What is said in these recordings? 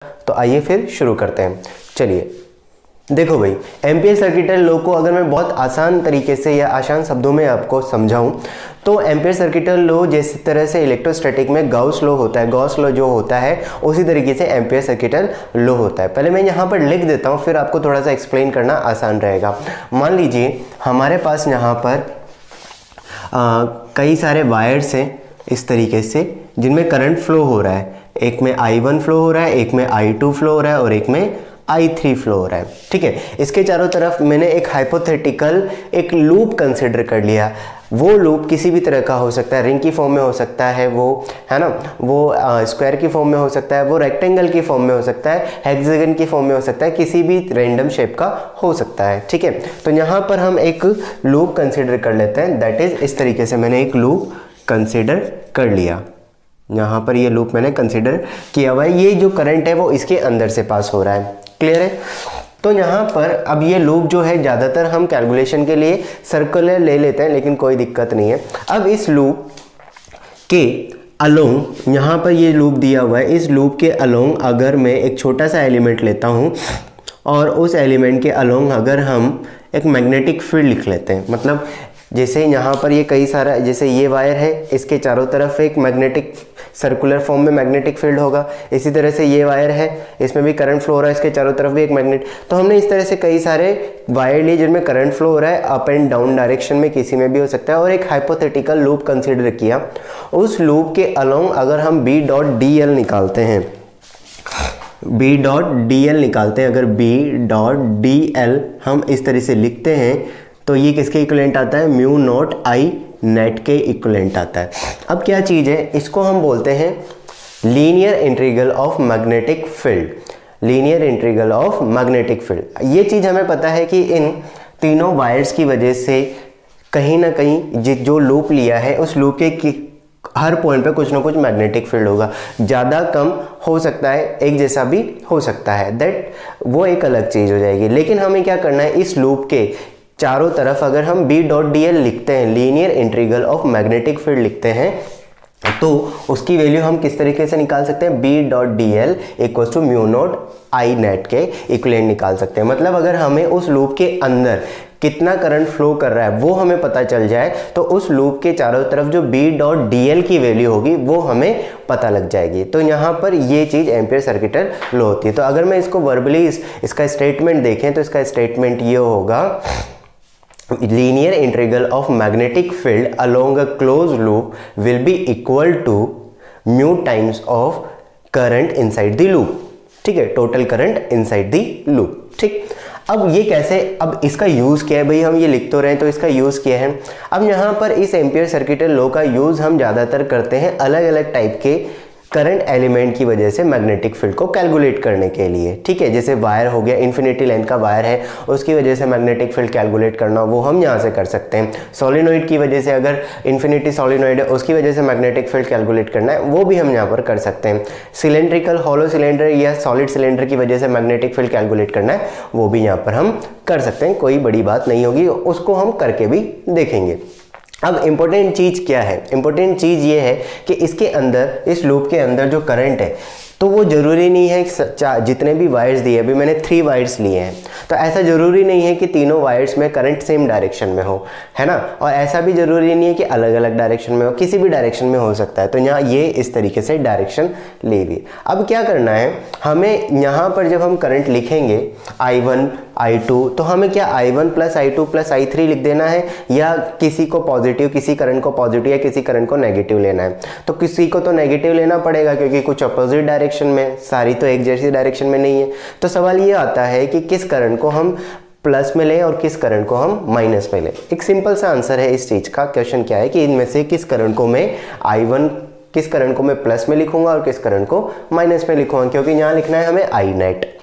तो आइए फिर शुरू करते हैं। चलिए देखो भाई, एम्पियर सर्किटल लॉ को अगर मैं बहुत आसान तरीके से या आसान शब्दों में आपको समझाऊं तो एम्पियर सर्किटल लॉ जिस तरह से इलेक्ट्रोस्टैटिक में गॉस लॉ होता है, गॉस लॉ जो होता है उसी तरीके से एम्पियर सर्किटल लॉ होता है। पहले मैं यहाँ पर लिख देता हूँ, फिर आपको थोड़ा सा एक्सप्लेन करना आसान रहेगा। मान लीजिए हमारे पास यहाँ पर कई सारे वायर्स हैं इस तरीके से जिनमें करंट फ्लो हो रहा है। एक में I1 फ्लो हो रहा है, एक में I2 फ्लो हो रहा है और एक में I3 फ्लो हो रहा है। ठीक है, इसके चारों तरफ मैंने एक हाइपोथेटिकल एक लूप कंसिडर कर लिया। वो लूप किसी भी तरह का हो सकता है, रिंग की फॉर्म में हो सकता है, वो है ना, वो स्क्वायर की फॉर्म में हो सकता है, वो रेक्टेंगल की फॉर्म में हो सकता है, हेक्सागन की फॉर्म में हो सकता है, किसी भी रैंडम शेप का हो सकता है। ठीक है, तो यहाँ पर हम एक लूप कंसिडर कर लेते हैं। दैट इज इस तरीके से मैंने एक लूप कंसिडर कर लिया। यहाँ पर ये लूप मैंने कंसिडर किया हुआ है। ये जो करंट है वो इसके अंदर से पास हो रहा है। क्लियर है? तो यहाँ पर अब ये लूप जो है ज़्यादातर हम कैलकुलेशन के लिए सर्कुलर ले लेते हैं, लेकिन कोई दिक्कत नहीं है। अब इस लूप के अलोंग, यहाँ पर ये लूप दिया हुआ है, इस लूप के अलोंग अगर मैं एक छोटा सा एलिमेंट लेता हूँ और उस एलिमेंट के अलोंग अगर हम एक मैग्नेटिक फील्ड लिख लेते हैं, मतलब जैसे यहाँ पर ये कई सारा, जैसे ये वायर है, इसके चारों तरफ एक मैग्नेटिक सर्कुलर फॉर्म में मैग्नेटिक फील्ड होगा। इसी तरह से ये वायर है, इसमें भी करंट फ्लो हो रहा है, इसके चारों तरफ भी एक मैग्नेट। तो हमने इस तरह से कई सारे वायर लिए जिनमें करंट फ्लो हो रहा है, अप एंड डाउन डायरेक्शन में किसी में भी हो सकता है, और एक हाइपोथेटिकल लूप कंसिडर किया। उस लूप के अलोंग अगर हम B.dl निकालते हैं, B.dl निकालते हैं, अगर B.dl हम इस तरह से लिखते हैं तो ये किसके इक्विवेलेंट आता है? म्यू नॉट आई नेट के इक्विवेलेंट आता है। अब क्या चीज़ है, इसको हम बोलते हैं linear integral of magnetic field. Linear integral of magnetic field, ये चीज़ हमें पता है कि इन तीनों वायर्स की वजह से कहीं ना कहीं जो लूप लिया है उस लूप के हर पॉइंट पे कुछ ना कुछ मैग्नेटिक फील्ड होगा। ज़्यादा कम हो सकता है, एक जैसा भी हो सकता है, दैट वो एक अलग चीज़ हो जाएगी। लेकिन हमें क्या करना है, इस लूप के चारों तरफ अगर हम B.dl लिखते हैं, linear integral of magnetic field लिखते हैं, तो उसकी वैल्यू हम किस तरीके से निकाल सकते हैं? B.dl equals to mu naught I net के इक्विवेलेंट निकाल सकते हैं। मतलब अगर हमें उस लूप के अंदर कितना करंट फ्लो कर रहा है वो हमें पता चल जाए तो उस लूप के चारों तरफ जो B.dl की वैल्यू होगी वो हमें पता लग जाएगी। तो यहाँ पर ये चीज़ एम्पियर सर्किटल लॉ होती है। तो अगर मैं इसको वर्बली इसका स्टेटमेंट देखें तो इसका स्टेटमेंट ये होगा, linear integral of magnetic field along a closed loop will be equal to mu times of current inside the loop। ठीक है, total current inside the loop. ठीक, अब ये कैसे, अब इसका यूज़ क्या है भाई, हम ये लिख तो रहे हैं तो इसका यूज़ क्या है। अब यहाँ पर इस एम्पियर सर्किटल लॉ का यूज़ हम ज़्यादातर करते हैं अलग अलग टाइप के करंट एलिमेंट की वजह से मैग्नेटिक फील्ड को कैलकुलेट करने के लिए। ठीक है, जैसे वायर हो गया, इन्फिनिटी लेंथ का वायर है, उसकी वजह से मैग्नेटिक फील्ड कैलकुलेट करना वो हम यहाँ से कर सकते हैं। सॉलिनॉइड की वजह से, अगर इन्फिनिटी सॉलिनॉइड है उसकी वजह से मैग्नेटिक फील्ड कैलकुलेट करना है वो भी हम यहाँ पर कर सकते हैं। सिलेंड्रिकल हॉलो सिलेंडर या सॉलिड सिलेंडर की वजह से मैग्नेटिक फील्ड कैलकुलेट करना है वो भी यहाँ पर हम कर सकते हैं, कोई बड़ी बात नहीं होगी, उसको हम करके भी देखेंगे। अब इम्पोर्टेंट चीज़ क्या है? इम्पोर्टेंट चीज़ ये है कि इसके अंदर, इस लूप के अंदर जो करंट है तो वो ज़रूरी नहीं है जितने भी वायर्स दिए, अभी मैंने 3 वायर्स लिए हैं, तो ऐसा ज़रूरी नहीं है कि तीनों वायर्स में करंट सेम डायरेक्शन में हो, है ना, और ऐसा भी ज़रूरी नहीं है कि अलग अलग डायरेक्शन में हो, किसी भी डायरेक्शन में हो सकता है। तो यहाँ ये इस तरीके से डायरेक्शन ले ली। अब क्या करना है हमें, यहाँ पर जब हम करंट लिखेंगे I1 I2, तो हमें क्या I1 plus I2 plus I3 लिख देना है, या किसी को पॉजिटिव, किसी करंट को पॉजिटिव या किसी करंट को नेगेटिव लेना है? तो किसी को तो नेगेटिव लेना पड़ेगा क्योंकि कुछ अपोजिट डायरेक्शन में, सारी तो एक जैसी डायरेक्शन में नहीं है। तो सवाल ये आता है कि किस करंट को हम प्लस में लें और किस करंट को हम माइनस में लें। एक सिंपल सा आंसर है इस चीज़ का। क्वेश्चन क्या है कि इनमें से किस करंट को मैं I1, किस करंट को मैं प्लस में लिखूंगा और किस करंट को माइनस में लिखूंगा, क्योंकि यहाँ लिखना है हमें आई नेट।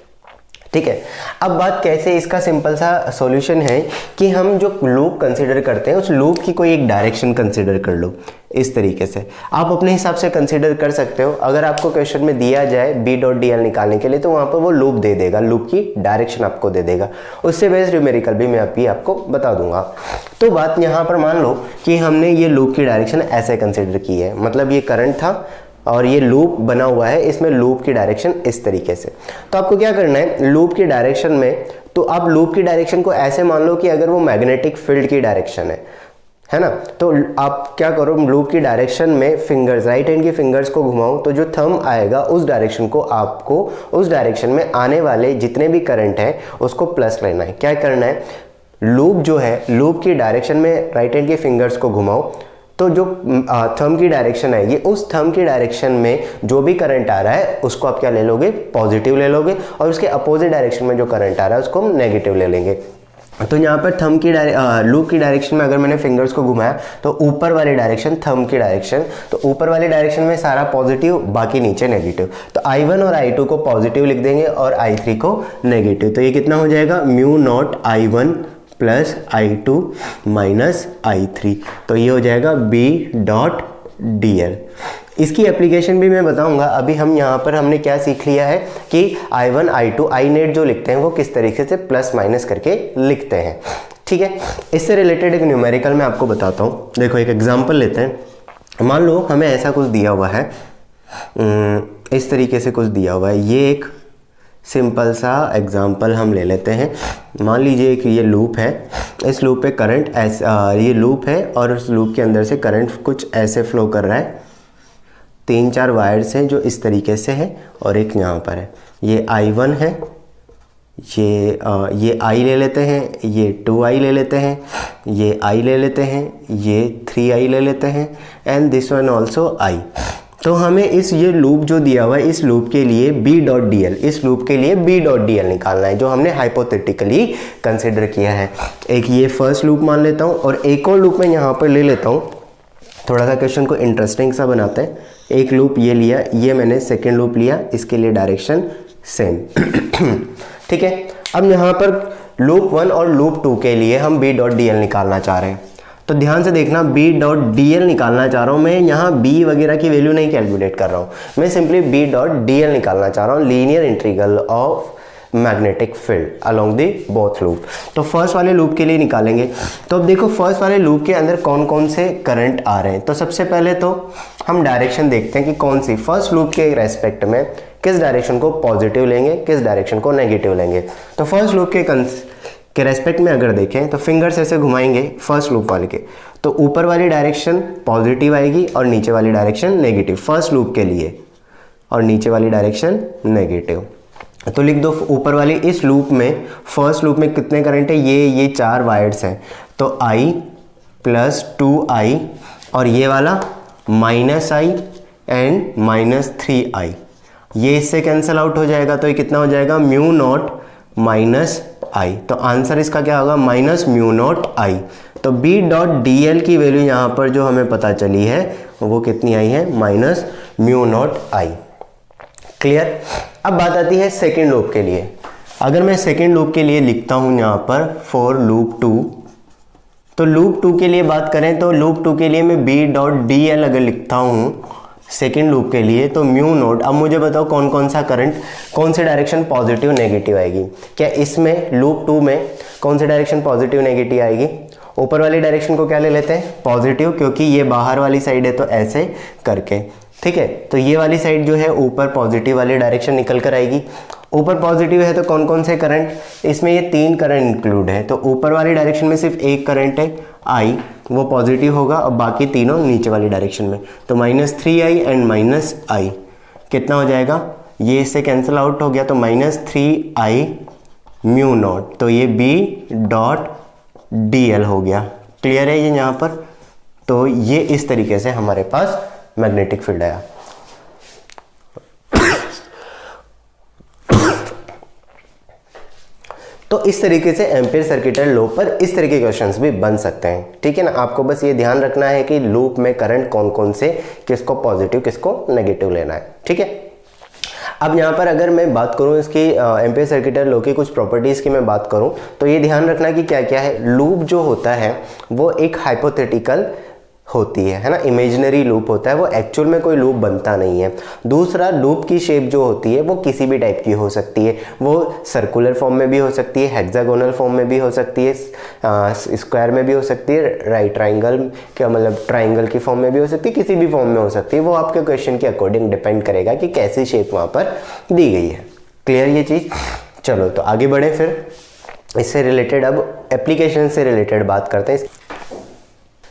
ठीक है, अब बात कैसे, इसका सिंपल सा सॉल्यूशन है कि हम जो लूप कंसीडर करते हैं उस लूप की कोई एक डायरेक्शन कंसीडर कर लो। इस तरीके से आप अपने हिसाब से कंसीडर कर सकते हो। अगर आपको क्वेश्चन में दिया जाए B.dl निकालने के लिए तो वहाँ पर वो लूप दे देगा, लूप की डायरेक्शन आपको दे देगा, उससे बेस्ड न्यूमेरिकल भी मैं अभी आपको बता दूंगा। तो बात यहाँ पर मान लो कि हमने ये लूप की डायरेक्शन ऐसे कंसीडर की है, मतलब ये करंट था और ये लूप बना हुआ है, इसमें लूप की डायरेक्शन इस तरीके से। तो आपको क्या करना है, लूप की डायरेक्शन में, तो आप लूप की डायरेक्शन को ऐसे मान लो कि अगर वो मैग्नेटिक फील्ड की डायरेक्शन है ना, तो आप क्या करो, लूप की डायरेक्शन में फिंगर्स, राइट हैंड की फिंगर्स को घुमाओ, तो जो थंब आएगा उस डायरेक्शन को आपको, उस डायरेक्शन में आने वाले जितने भी करंट है उसको प्लस लेना है। क्या करना है, लूप जो है, लूप की डायरेक्शन में राइट हैंड के फिंगर्स को घुमाओ, तो जो थंब की डायरेक्शन आएगी, उस थंब की डायरेक्शन में जो भी करंट आ रहा है उसको आप क्या ले लोगे, पॉजिटिव ले लोगे, और उसके अपोजिट डायरेक्शन में जो करंट आ रहा है उसको हम नेगेटिव ले लेंगे। तो यहाँ पर थंब की लूप की डायरेक्शन में अगर मैंने फिंगर्स को घुमाया तो ऊपर वाली डायरेक्शन थंब की डायरेक्शन, तो ऊपर वाली डायरेक्शन में सारा पॉजिटिव, बाकी नीचे नेगेटिव। तो I1 और I2 को पॉजिटिव लिख देंगे और I3 को नेगेटिव। तो ये कितना हो जाएगा, mu naught I1 plus I2 minus I3। तो ये हो जाएगा B डॉट DL। इसकी एप्लीकेशन भी मैं बताऊंगा। अभी हम यहाँ पर हमने क्या सीख लिया है कि I1 I2 I नेट जो लिखते हैं वो किस तरीके से प्लस माइनस करके लिखते हैं, ठीक है। इससे रिलेटेड एक न्यूमेरिकल मैं आपको बताता हूँ। देखो एक एग्जांपल लेते हैं। मान लो हमें ऐसा कुछ दिया हुआ है, इस तरीके से कुछ दिया हुआ है। ये एक सिंपल सा एग्जांपल हम ले लेते हैं। मान लीजिए कि ये लूप है, इस लूप पे करंट ये लूप है और उस लूप के अंदर से करंट कुछ ऐसे फ्लो कर रहा है। 3-4 वायर्स हैं जो इस तरीके से है और एक यहाँ पर है। ये I1 है, ये I ले लेते हैं, ये 2I ले लेते हैं, ये I ले लेते हैं, ये 3I ले लेते हैं, and this one also I। तो हमें ये लूप जो दिया हुआ है, इस लूप के लिए B डॉट DL, इस लूप के लिए B डॉट DL निकालना है, जो हमने हाइपोथेटिकली कंसिडर किया है। एक ये फर्स्ट लूप मान लेता हूँ और एक और लूप मैं यहाँ पर ले लेता हूँ। थोड़ा सा क्वेश्चन को इंटरेस्टिंग सा बनाते हैं। एक लूप ये लिया, ये मैंने सेकेंड लूप लिया, इसके लिए डायरेक्शन सेम ठीक है। अब यहाँ पर लूप 1 और लूप 2 के लिए हम B डॉट DL निकालना चाह रहे हैं। तो ध्यान से देखना, B डॉट DL निकालना चाह रहा हूँ मैं। यहाँ B वगैरह की वैल्यू नहीं कैलकुलेट कर रहा हूँ, मैं सिंपली B डॉट DL निकालना चाह रहा हूँ, linear integral of magnetic field along the both loop. तो फर्स्ट वाले लूप के लिए निकालेंगे। तो अब देखो फर्स्ट वाले लूप के अंदर कौन कौन से करंट आ रहे हैं। तो सबसे पहले तो हम डायरेक्शन देखते हैं कि कौन सी फर्स्ट लूप के रेस्पेक्ट में किस डायरेक्शन को पॉजिटिव लेंगे, किस डायरेक्शन को नेगेटिव लेंगे। तो फर्स्ट लूप के रेस्पेक्ट में अगर देखें तो फिंगर्स ऐसे घुमाएंगे फर्स्ट लूप वाले के, तो ऊपर वाली डायरेक्शन पॉजिटिव आएगी और नीचे वाली डायरेक्शन नेगेटिव फर्स्ट लूप के लिए, और नीचे वाली डायरेक्शन नेगेटिव। तो लिख दो ऊपर वाली इस लूप में, फर्स्ट लूप में कितने करंट है, ये 4 वायर्स हैं, तो I प्लस 2I और ये वाला minus I and minus 3I, ये इससे कैंसिल आउट हो जाएगा। तो ये कितना हो जाएगा, म्यू नॉट माइनस I। तो आंसर इसका क्या होगा, माइनस म्यू नॉट I। तो B डॉट DL की वैल्यू यहाँ पर जो हमें पता चली है वो कितनी आई है, minus mu naught I। Clear. अब बात आती है सेकेंड लूप के लिए। अगर मैं सेकेंड लूप के लिए लिखता हूं यहाँ पर फॉर लूप 2, तो लूप 2 के लिए बात करें तो लूप 2 के लिए मैं B डॉट DL अगर लिखता हूं सेकेंड लूप के लिए, तो म्यू नोट, अब मुझे बताओ कौन कौन सा करंट, कौन सी डायरेक्शन पॉजिटिव नेगेटिव आएगी। क्या इसमें लूप 2 में कौन सी डायरेक्शन पॉजिटिव नेगेटिव आएगी, ऊपर वाली डायरेक्शन को क्या ले लेते हैं, पॉजिटिव, क्योंकि ये बाहर वाली साइड है तो ऐसे करके, ठीक है। तो ये वाली साइड जो है ऊपर पॉजिटिव वाली डायरेक्शन निकल कर आएगी। ऊपर पॉजिटिव है तो कौन कौन से करंट, इसमें ये 3 करंट इंक्लूड है। तो ऊपर वाली डायरेक्शन में सिर्फ एक करंट है I, वो पॉजिटिव होगा, और बाकी तीनों नीचे वाली डायरेक्शन में। तो minus 3I and minus I कितना हो जाएगा, ये इससे कैंसिल आउट हो गया, तो माइनस 3I म्यू नॉट। तो ये B डॉट DL हो गया। क्लियर है ये यहाँ पर। तो ये इस तरीके से हमारे पास मैग्नेटिक फील्ड आया। तो इस तरीके से एम्पीयर सर्किट लॉ पर इस तरीके के क्वेश्चंस भी बन सकते हैं, ठीक है ना। आपको बस ये ध्यान रखना है कि लूप में करंट कौन कौन से, किसको पॉजिटिव किसको नेगेटिव लेना है, ठीक है। अब यहाँ पर अगर मैं बात करूँ इसकी एम्पीयर सर्किट लॉ की कुछ प्रॉपर्टीज़ की मैं बात करूँ, तो ये ध्यान रखना कि क्या क्या है। लूप जो होता है वो एक हाइपोथेटिकल होती है ना, इमेजिनरी लूप होता है, वो एक्चुअल में कोई लूप बनता नहीं है। दूसरा, लूप की शेप जो होती है वो किसी भी टाइप की हो सकती है, वो सर्कुलर फॉर्म में भी हो सकती है, हेक्सागोनल फॉर्म में भी हो सकती है, स्क्वायर में भी हो सकती है, राइट ट्राइंगल क्या मतलब ट्राइंगल की फॉर्म में भी हो सकती है, किसी भी फॉर्म में हो सकती है। वो आपके क्वेश्चन के अकॉर्डिंग डिपेंड करेगा कि कैसी शेप वहाँ पर दी गई है। क्लियर ये चीज़? चलो तो आगे बढ़े, फिर इससे रिलेटेड अब एप्लीकेशन से रिलेटेड बात करते हैं।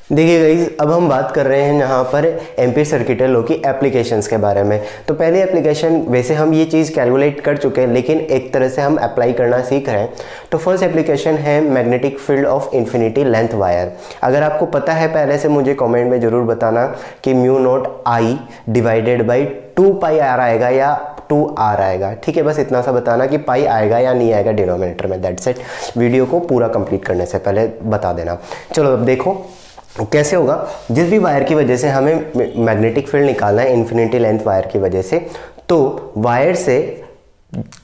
देखिए गाइस, अब हम बात कर रहे हैं यहाँ पर एम्पीयर सर्किटल लॉ की एप्लीकेशंस के बारे में। तो पहली एप्लीकेशन, वैसे हम ये चीज़ कैलकुलेट कर चुके हैं लेकिन एक तरह से हम अप्लाई करना सीख रहे हैं। तो फर्स्ट एप्लीकेशन है magnetic field of infinity length wire. अगर आपको पता है पहले से मुझे कॉमेंट में ज़रूर बताना कि mu naught I divided by 2 pi r आएगा या 2r आएगा। ठीक है, बस इतना सा बताना कि पाई आएगा या नहीं आएगा डिनोमिनेटर में। That's it. वीडियो को पूरा कंप्लीट करने से पहले बता देना। चलो अब देखो कैसे होगा। जिस भी वायर की वजह से हमें मैग्नेटिक फील्ड निकालना है इन्फिनिटी लेंथ वायर की वजह से, तो वायर से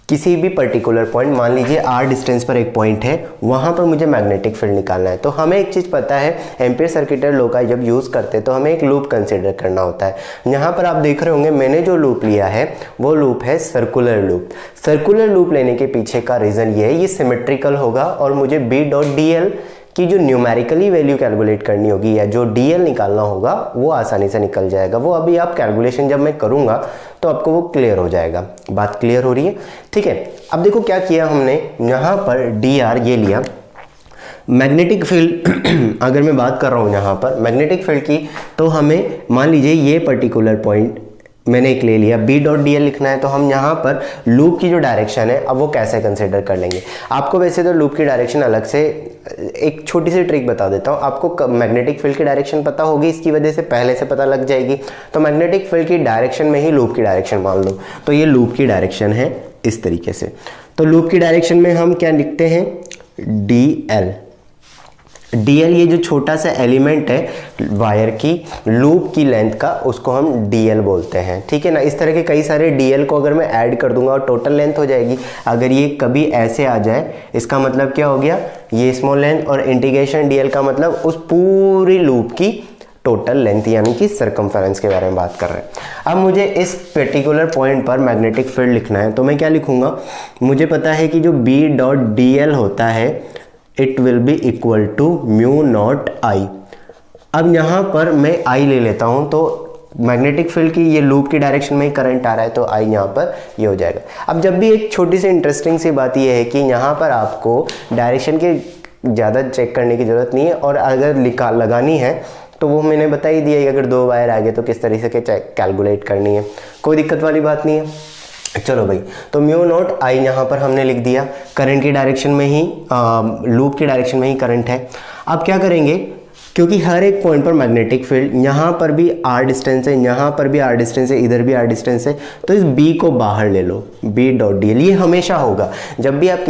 किसी भी पर्टिकुलर पॉइंट, मान लीजिए r डिस्टेंस पर एक पॉइंट है, वहाँ पर मुझे मैग्नेटिक फील्ड निकालना है। तो हमें एक चीज़ पता है, एम्पीयर सर्किटल लॉ का जब यूज़ करते हैं तो हमें एक लूप कंसिडर करना होता है। यहाँ पर आप देख रहे होंगे मैंने जो लूप लिया है वो लूप है सर्कुलर लूप। सर्कुलर लूप लेने के पीछे का रीज़न ये है, ये सिमेट्रिकल होगा और मुझे B.dl की जो न्यूमेरिकली वैल्यू कैलकुलेट करनी होगी या जो डीएल निकालना होगा वो आसानी से निकल जाएगा। वो अभी आप कैलकुलेशन जब मैं करूँगा तो आपको वो क्लियर हो जाएगा। बात क्लियर हो रही है? ठीक है। अब देखो क्या किया हमने, यहाँ पर डी आर ये लिया मैग्नेटिक फील्ड। अगर मैं बात कर रहा हूँ यहाँ पर मैग्नेटिक फील्ड की, तो हमें मान लीजिए ये पर्टिकुलर पॉइंट मैंने एक ले लिया, B.dl लिखना है, तो हम यहाँ पर लूप की जो डायरेक्शन है अब वो कैसे कंसिडर कर लेंगे। आपको वैसे तो लूप की डायरेक्शन अलग से एक छोटी सी ट्रिक बता देता हूँ। आपको मैग्नेटिक फील्ड की डायरेक्शन पता होगी, इसकी वजह से पहले से पता लग जाएगी। तो मैग्नेटिक फील्ड की डायरेक्शन में ही लूप की डायरेक्शन मान लो, तो ये लूप की डायरेक्शन है इस तरीके से। तो लूप की डायरेक्शन में हम क्या लिखते हैं, DL। DL ये जो छोटा सा एलिमेंट है वायर की लूप की लेंथ का, उसको हम DL बोलते हैं। ठीक है ना। इस तरह के कई सारे DL को अगर मैं ऐड कर दूंगा और टोटल लेंथ हो जाएगी। अगर ये कभी ऐसे आ जाए, इसका मतलब क्या हो गया, ये स्मॉल लेंथ, और इंटीग्रेशन DL का मतलब उस पूरी लूप की टोटल लेंथ यानी कि सर्कमफेरेंस के बारे में बात कर रहे हैं। अब मुझे इस पर्टिकुलर पॉइंट पर मैग्नेटिक फील्ड लिखना है, तो मैं क्या लिखूंगा, मुझे पता है कि जो B.dl होता है it will be equal to mu naught I. अब यहाँ पर मैं आई ले लेता हूँ, तो मैग्नेटिक फील्ड की ये लूप की डायरेक्शन में ही करंट आ रहा है, तो आई यहाँ पर ये हो जाएगा। अब जब भी एक छोटी सी इंटरेस्टिंग सी बात ये है कि यहाँ पर आपको डायरेक्शन के ज़्यादा चेक करने की ज़रूरत नहीं है, और अगर लगानी है तो वो मैंने बता ही दिया कि अगर 2 वायर आ गए तो किस तरीके से कैलकुलेट करनी है, कोई दिक्कत वाली बात नहीं है। चलो भाई, तो म्यू नॉट आई यहाँ पर हमने लिख दिया, करंट की डायरेक्शन में ही लूप की डायरेक्शन में ही करंट है। अब क्या करेंगे, क्योंकि हर एक पॉइंट पर मैग्नेटिक फील्ड, यहाँ पर भी r डिस्टेंस है, यहाँ पर भी r डिस्टेंस है, इधर भी r डिस्टेंस है, तो इस B को बाहर ले लो, B.dl। ये हमेशा होगा जब भी आप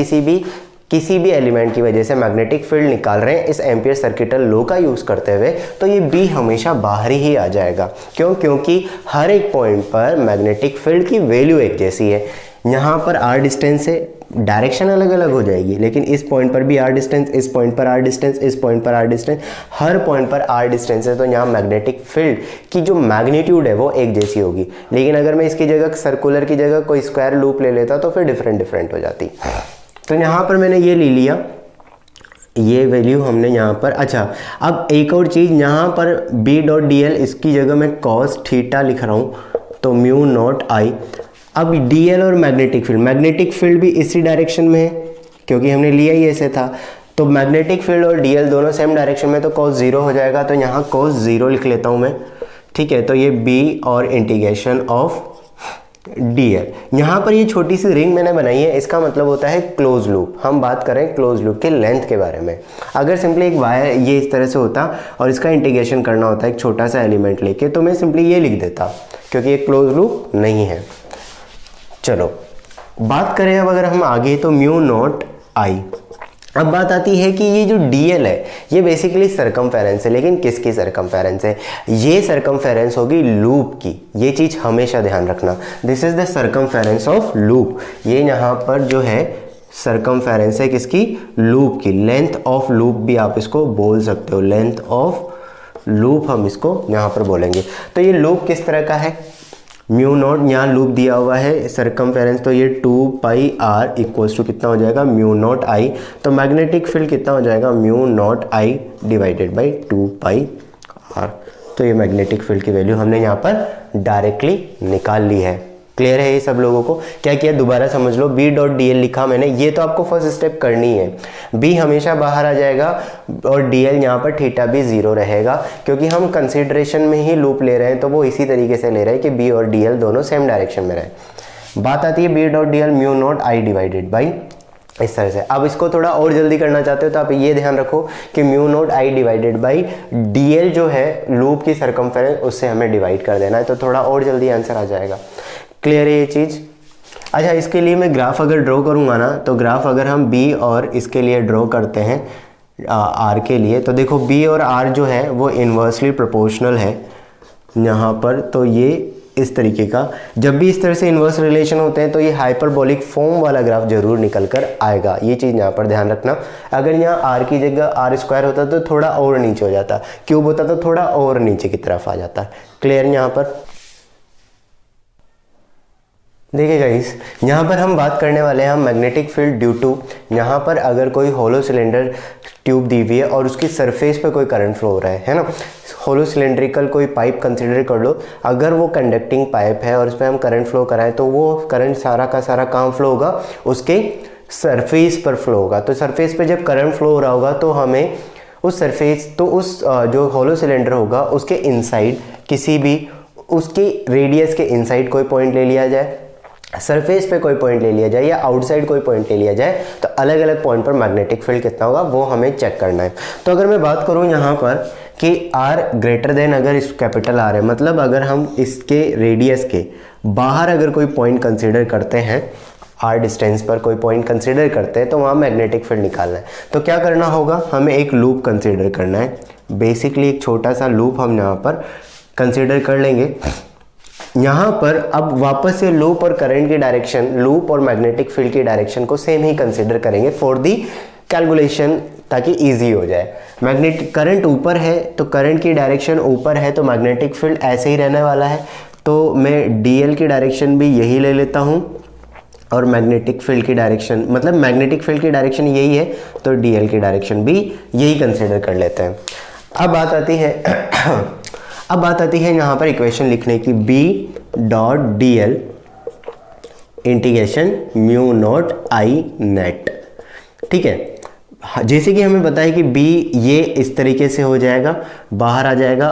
किसी भी एलिमेंट की वजह से मैग्नेटिक फील्ड निकाल रहे हैं इस एम्पीयर सर्किटल लॉ का यूज़ करते हुए, तो ये B हमेशा बाहर ही आ जाएगा। क्यों? क्योंकि हर एक पॉइंट पर मैग्नेटिक फील्ड की वैल्यू एक जैसी है। यहाँ पर r डिस्टेंस है, डायरेक्शन अलग अलग हो जाएगी, लेकिन इस पॉइंट पर भी r डिस्टेंस, इस पॉइंट पर r डिस्टेंस, इस पॉइंट पर r डिस्टेंस, हर पॉइंट पर r डिस्टेंस है, तो यहाँ मैग्नेटिक फील्ड की जो मैग्नीट्यूड है वो एक जैसी होगी। लेकिन अगर मैं इसकी जगह सर्कुलर की जगह कोई स्क्वायर लूप ले लेता तो फिर डिफरेंट हो जाती। तो यहाँ पर मैंने ये ले लिया, ये वैल्यू हमने यहाँ पर। अच्छा, अब एक और चीज़, यहाँ पर B.dl इसकी जगह मैं cos थीटा लिख रहा हूँ, तो म्यू नॉट आई। अब DL और मैग्नेटिक फील्ड भी इसी डायरेक्शन में है क्योंकि हमने लिया ही ऐसे था, तो मैग्नेटिक फील्ड और DL दोनों सेम डायरेक्शन में, तो cos 0 हो जाएगा, तो यहाँ cos 0 लिख लेता हूँ मैं। ठीक है, तो ये B और इंटीग्रेशन ऑफ DL। यहाँ पर ये छोटी सी रिंग मैंने बनाई है, इसका मतलब होता है क्लोज लूप। हम बात करें क्लोज लूप के लेंथ के बारे में। अगर सिंपली एक वायर ये इस तरह से होता और इसका इंटीग्रेशन करना होता है एक छोटा सा एलिमेंट लेके, तो मैं सिंपली ये लिख देता, क्योंकि ये क्लोज लूप नहीं है। चलो बात करें अब अगर हम आगे, तो म्यू नॉट आई। अब बात आती है कि ये जो DL है ये बेसिकली सरकमफेरेंस है, लेकिन किसकी सरकमफेरेंस है, ये सरकमफेरेंस होगी लूप की। ये चीज़ हमेशा ध्यान रखना, this is the circumference of loop. ये यहाँ पर जो है सरकमफेरेंस है किसकी, लूप की। लेंथ ऑफ लूप भी आप इसको बोल सकते हो, लेंथ ऑफ लूप हम इसको यहाँ पर बोलेंगे। तो ये लूप किस तरह का है, म्यू नॉट, यहाँ लूप दिया हुआ है सरकमफेरेंस, तो ये 2 पाई आर इक्वल्स टू कितना हो जाएगा, म्यू नॉट आई। तो मैग्नेटिक फील्ड कितना हो जाएगा, mu naught I divided by 2 pi r. तो ये मैग्नेटिक फील्ड की वैल्यू हमने यहाँ पर डायरेक्टली निकाल ली है। क्लियर है ये सब लोगों को? क्या किया दोबारा समझ लो, बी डॉट डी एल लिखा मैंने, ये तो आपको फर्स्ट स्टेप करनी है। बी हमेशा बाहर आ जाएगा और डी एल यहाँ पर थीटा भी 0 रहेगा, क्योंकि हम कंसिडरेशन में ही लूप ले रहे हैं, तो वो इसी तरीके से ले रहे हैं कि बी और डी एल दोनों सेम डायरेक्शन में रहे। बात आती है b dot D l mu naught I divided by, इस तरह से। अब इसको थोड़ा और जल्दी करना चाहते हो तो आप ये ध्यान रखो कि mu naught I divided by D L जो है लूप की सरकमफेरेंस, उससे हमें डिवाइड कर देना है, तो थोड़ा और जल्दी आंसर आ जाएगा। क्लियर है ये चीज़? अच्छा, इसके लिए मैं ग्राफ अगर ड्रॉ करूँगा ना, तो ग्राफ अगर हम बी और इसके लिए ड्रॉ करते हैं आर के लिए, तो देखो बी और आर जो है वो इन्वर्सली प्रोपोर्शनल है यहाँ पर। तो ये इस तरीके का, जब भी इस तरह से इन्वर्स रिलेशन होते हैं तो ये हाइपरबोलिक फॉर्म वाला ग्राफ जरूर निकल कर आएगा। ये चीज़ यहाँ पर ध्यान रखना। अगर यहाँ आर की जगह आर स्क्वायर होता तो थोड़ा और नीचे हो जाता, क्यूब होता तो थोड़ा और नीचे की तरफ आ जाता। क्लियर? यहाँ पर देखिए गाइस, यहाँ पर हम बात करने वाले हैं मैग्नेटिक फील्ड ड्यू टू, यहाँ पर अगर कोई होलो सिलेंडर ट्यूब दी हुई है और उसकी सरफेस पे कोई करंट फ्लो हो रहा है ना, होलो सिलेंड्रिकल कोई पाइप कंसीडर कर लो, अगर वो कंडक्टिंग पाइप है और उस पर हम करंट फ्लो कराएं तो वो करंट सारा का सारा कहाँ फ्लो होगा, उसके सरफेस पर फ्लो होगा। तो सरफेस पे जब करंट फ्लो हो रहा होगा तो हमें उस सरफेस, तो उस जो होलो सिलेंडर होगा उसके इनसाइड किसी भी, उसके रेडियस के इनसाइड कोई पॉइंट ले लिया जाए, सरफेस पे कोई पॉइंट ले लिया जाए या आउटसाइड कोई पॉइंट ले लिया जाए, तो अलग अलग पॉइंट पर मैग्नेटिक फील्ड कितना होगा वो हमें चेक करना है। तो अगर मैं बात करूं यहाँ पर कि R ग्रेटर देन, अगर इस कैपिटल R है, मतलब अगर हम इसके रेडियस के बाहर अगर कोई पॉइंट कंसीडर करते हैं, R डिस्टेंस पर कोई पॉइंट कंसीडर करते हैं, तो वहाँ मैग्नेटिक फील्ड निकालना है। तो क्या करना होगा, हमें एक लूप कंसीडर करना है। बेसिकली एक छोटा सा लूप हम यहाँ पर कंसीडर कर लेंगे। यहाँ पर अब वापस से लूप और करंट की डायरेक्शन, लूप और मैग्नेटिक फील्ड की डायरेक्शन को सेम ही कंसीडर करेंगे फॉर दी कैलकुलेशन, ताकि इजी हो जाए। मैग्नेटिक करंट ऊपर है तो करंट की डायरेक्शन ऊपर है, तो मैग्नेटिक फील्ड ऐसे ही रहने वाला है। तो मैं डीएल की डायरेक्शन भी यही ले लेता हूँ और मैग्नेटिक फील्ड की डायरेक्शन, मतलब मैग्नेटिक फील्ड की डायरेक्शन यही है तो डीएल की डायरेक्शन भी यही कंसीडर कर लेते हैं। अब बात आती है यहाँ पर इक्वेशन लिखने की, B dot D L integration mu naught I net. ठीक है, जैसे कि हमें पता है कि B ये इस तरीके से हो जाएगा, बाहर आ जाएगा।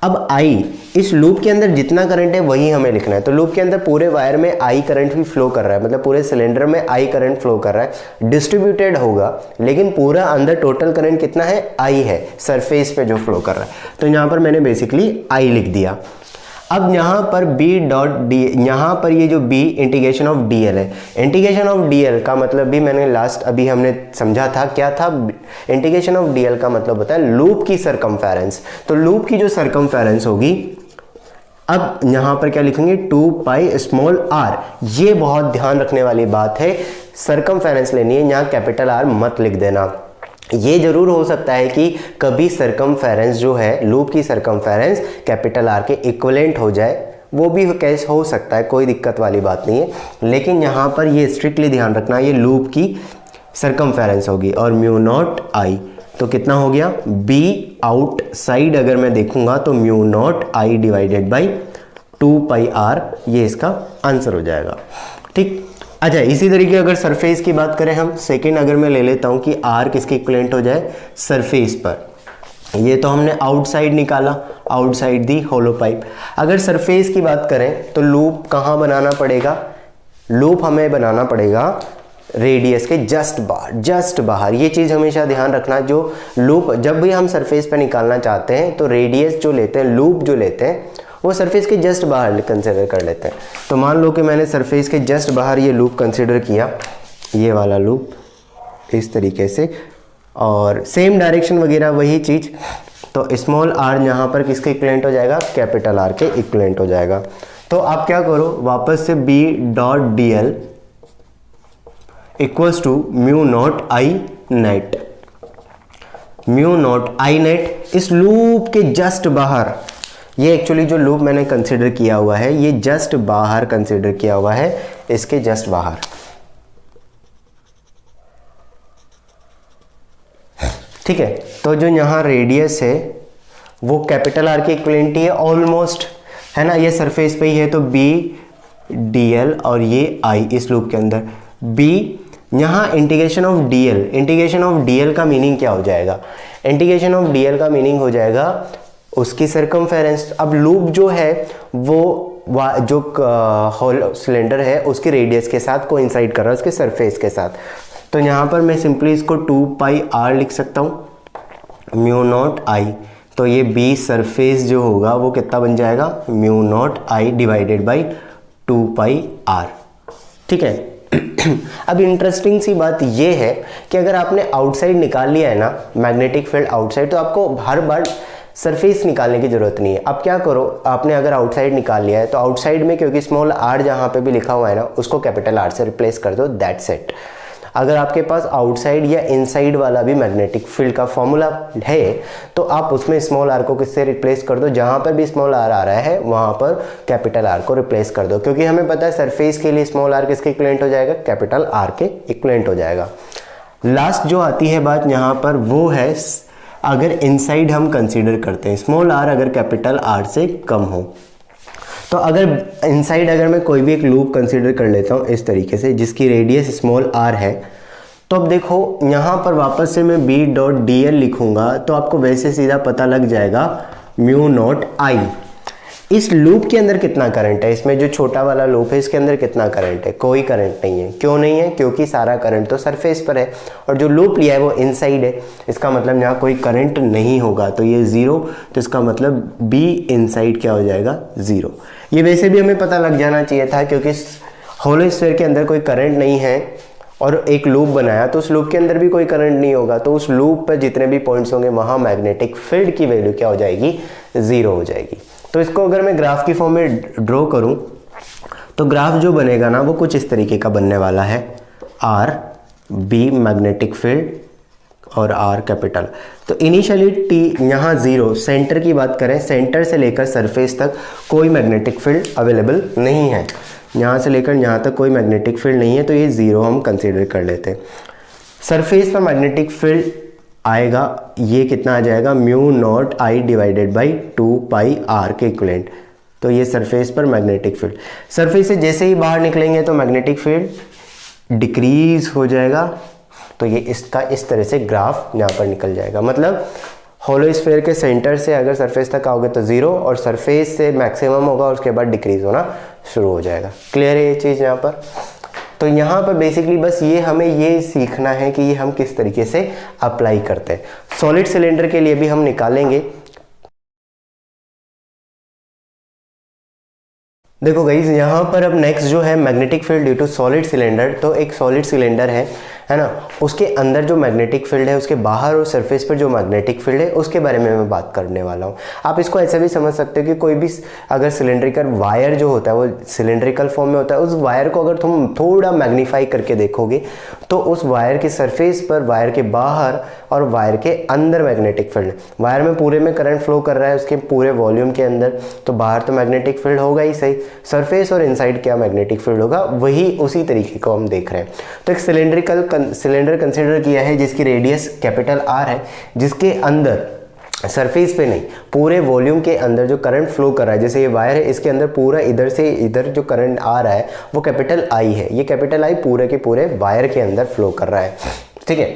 अब I, इस लूप के अंदर जितना करंट है वही हमें लिखना है। तो लूप के अंदर पूरे वायर में I करंट भी फ्लो कर रहा है, मतलब पूरे सिलेंडर में I करंट फ्लो कर रहा है, डिस्ट्रीब्यूटेड होगा, लेकिन पूरा अंदर टोटल करंट कितना है, I है, सरफेस पे जो फ्लो कर रहा है। तो यहाँ पर मैंने बेसिकली I लिख दिया। अब यहाँ पर B डॉट डी, यहाँ पर ये जो B इंटीग्रेशन ऑफ DL है, इंटीग्रेशन ऑफ DL का मतलब भी मैंने लास्ट अभी हमने समझा था, क्या था, इंटीग्रेशन ऑफ DL का मतलब होता है लूप की सरकमफेरेंस। तो लूप की जो सरकमफेरेंस होगी, अब यहाँ पर क्या लिखेंगे, 2 पाई स्मॉल r। ये बहुत ध्यान रखने वाली बात है, सरकमफेरेंस लेनी है, यहाँ कैपिटल R मत लिख देना। ये जरूर हो सकता है कि कभी सरकमफेरेंस जो है, लूप की सरकमफेरेंस कैपिटल R के इक्विवेलेंट हो जाए, वो भी केस हो सकता है, कोई दिक्कत वाली बात नहीं है। लेकिन यहाँ पर ये स्ट्रिक्टली ध्यान रखना, ये लूप की सरकमफेरेंस होगी और म्यू नॉट आई, तो कितना हो गया, B आउटसाइड अगर मैं देखूंगा तो mu naught I divided by 2 pi R, ये इसका आंसर हो जाएगा। ठीक। अच्छा, इसी तरीके अगर सरफेस की बात करें हम, सेकेंड अगर मैं ले लेता हूं कि R किसके इक्विवेलेंट हो जाए, सरफेस पर। ये तो हमने आउटसाइड निकाला, आउटसाइड दी होलो पाइप। अगर सरफेस की बात करें तो लूप कहाँ बनाना पड़ेगा, लूप हमें बनाना पड़ेगा रेडियस के जस्ट बाहर। ये चीज़ हमेशा ध्यान रखना, जो लूप जब भी हम सरफेस पे निकालना चाहते हैं तो रेडियस जो लेते हैं, लूप जो लेते हैं, वो सरफेस के जस्ट बाहर कंसिडर कर लेते हैं। तो मान लो कि मैंने सरफेस के जस्ट बाहर ये लूप कंसिडर किया, ये वाला लूप इस तरीके से, और सेम डायरेक्शन वगैरह वही चीज़। तो स्मॉल r यहाँ पर किसके इक्विवेलेंट हो जाएगा, कैपिटल R के इक्विवेलेंट हो जाएगा। तो आप क्या करो, वापस से B dot D l equals to mu naught I net. Mu naught I net इस लूप के जस्ट बाहर, ये एक्चुअली जो लूप मैंने कंसिडर किया हुआ है ये जस्ट बाहर कंसिडर किया हुआ है, इसके जस्ट बाहर, ठीक है। तो जो यहाँ रेडियस है वो कैपिटल आर की इक्विवेलेंट ही है ऑलमोस्ट, है ना, ये सरफेस पे ही है, तो बी डी एल और ये आई इस लूप के अंदर बी। यहाँ integration of d L, integration of d L का मीनिंग क्या हो जाएगा, इंटीग्रेशन ऑफ डी एल का मीनिंग हो जाएगा उसकी सर्कमफेरेंस। अब लूप जो है वो जो होल सिलेंडर है उसके रेडियस के साथ कोइंसाइड कर रहा है उसके सरफेस के साथ। तो यहाँ पर मैं सिंपली इसको 2 पाई आर लिख सकता हूँ, म्यू नॉट आई। तो ये बी सरफेस जो होगा वो कितना बन जाएगा, mu naught I divided by 2 pi r, ठीक है। अब इंटरेस्टिंग सी बात ये है कि अगर आपने आउटसाइड निकाल लिया है ना, मैग्नेटिक फील्ड आउटसाइड, तो आपको हर बार सरफेस निकालने की ज़रूरत नहीं है। अब क्या करो, आपने अगर आउटसाइड निकाल लिया है तो आउटसाइड में क्योंकि स्मॉल आर जहाँ पे भी लिखा हुआ है ना उसको कैपिटल आर से रिप्लेस कर दो, दैट्स इट। अगर आपके पास आउटसाइड या इनसाइड वाला भी मैग्नेटिक फील्ड का फॉर्मूला है तो आप उसमें स्मॉल आर को किससे रिप्लेस कर दो, जहाँ पर भी स्मॉल आर आ रहा है वहाँ पर कैपिटल आर को रिप्लेस कर दो, क्योंकि हमें पता है सरफेस के लिए स्मॉल आर किसके इक्विवेलेंट हो जाएगा, कैपिटल आर के इक्विवेलेंट हो जाएगा। लास्ट जो आती है बात यहाँ पर वो है अगर इनसाइड हम कंसीडर करते हैं, स्मॉल आर अगर कैपिटल आर से कम हो, तो अगर इनसाइड अगर मैं कोई भी एक लूप कंसीडर कर लेता हूँ इस तरीके से जिसकी रेडियस स्मॉल आर है, तो अब देखो यहाँ पर वापस से मैं बी डॉट डी एल लिखूँगा तो आपको वैसे सीधा पता लग जाएगा म्यू नॉट आई। इस लूप के अंदर कितना करंट है, इसमें जो छोटा वाला लूप है इसके अंदर कितना करंट है, कोई करंट नहीं है। क्यों नहीं है, क्योंकि सारा करंट तो सरफेस पर है और जो लूप लिया है वो इनसाइड है, इसका मतलब यहाँ कोई करंट नहीं होगा, तो ये ज़ीरो, तो इसका मतलब बी इनसाइड क्या हो जाएगा, ज़ीरो। ये वैसे भी हमें पता लग जाना चाहिए था क्योंकि होलो स्फीयर के अंदर कोई करंट नहीं है और एक लूप बनाया तो उस लूप के अंदर भी कोई करंट नहीं होगा, तो उस लूप पर जितने भी पॉइंट्स होंगे वहाँ मैग्नेटिक फील्ड की वैल्यू क्या हो जाएगी, ज़ीरो हो जाएगी। तो इसको अगर मैं ग्राफ की फॉर्म में ड्रॉ करूं तो ग्राफ जो बनेगा ना वो कुछ इस तरीके का बनने वाला है, आर बी मैग्नेटिक फील्ड और आर कैपिटल। तो इनिशियली टी यहाँ ज़ीरो, सेंटर की बात करें, सेंटर से लेकर सरफेस तक कोई मैग्नेटिक फील्ड अवेलेबल नहीं है, यहाँ से लेकर यहाँ तक कोई मैग्नेटिक फील्ड नहीं है, तो ये ज़ीरो हम कंसीडर कर लेते हैं। सरफेस पर मैग्नेटिक फील्ड आएगा, ये कितना आ जाएगा, mu naught I divided by 2 pi r के इक्विवेलेंट। तो ये सरफेस पर मैग्नेटिक फील्ड, सरफेस से जैसे ही बाहर निकलेंगे तो मैग्नेटिक फील्ड डिक्रीज हो जाएगा, तो ये इसका इस तरह से ग्राफ यहाँ पर निकल जाएगा। मतलब होलो स्फीयर के सेंटर से अगर सरफेस तक आओगे तो ज़ीरो और सरफेस से मैक्सिमम होगा और उसके बाद डिक्रीज होना शुरू हो जाएगा। क्लियर है ये चीज़ यहाँ पर। तो यहाँ पर बेसिकली बस ये हमें ये सीखना है कि ये हम किस तरीके से अप्लाई करते हैं। सॉलिड सिलेंडर के लिए भी हम निकालेंगे। देखो गाइज यहाँ पर अब नेक्स्ट जो है magnetic field due to solid cylinder, तो एक सॉलिड सिलेंडर है ना, उसके अंदर जो मैग्नेटिक फील्ड है उसके बाहर और सरफेस पर जो मैग्नेटिक फील्ड है उसके बारे में मैं बात करने वाला हूँ। आप इसको ऐसे भी समझ सकते हो कि कोई भी अगर सिलेंड्रिकल वायर जो होता है वो सिलेंड्रिकल फॉर्म में होता है, उस वायर को अगर तुम थोड़ा मैग्नीफाई करके देखोगे तो उस वायर की सरफेस पर, वायर के बाहर और वायर के अंदर मैग्नेटिक फील्ड, वायर में पूरे में करंट फ्लो कर रहा है उसके पूरे वॉल्यूम के अंदर, तो बाहर तो मैग्नेटिक फील्ड होगा ही सही, सरफेस और इनसाइड क्या मैग्नेटिक फील्ड होगा, वही उसी तरीके को हम देख रहे हैं। तो एक सिलेंडर कंसिडर किया है जिसकी रेडियस कैपिटल आर है, जिसके अंदर सरफेस पे नहीं पूरे वॉल्यूम के अंदर जो करंट फ्लो कर रहा है, जैसे ये वायर है इसके अंदर पूरा इधर से इधर जो करंट आ रहा है वो कैपिटल आई है, ये कैपिटल आई पूरे के पूरे वायर के अंदर फ्लो कर रहा है, ठीक है।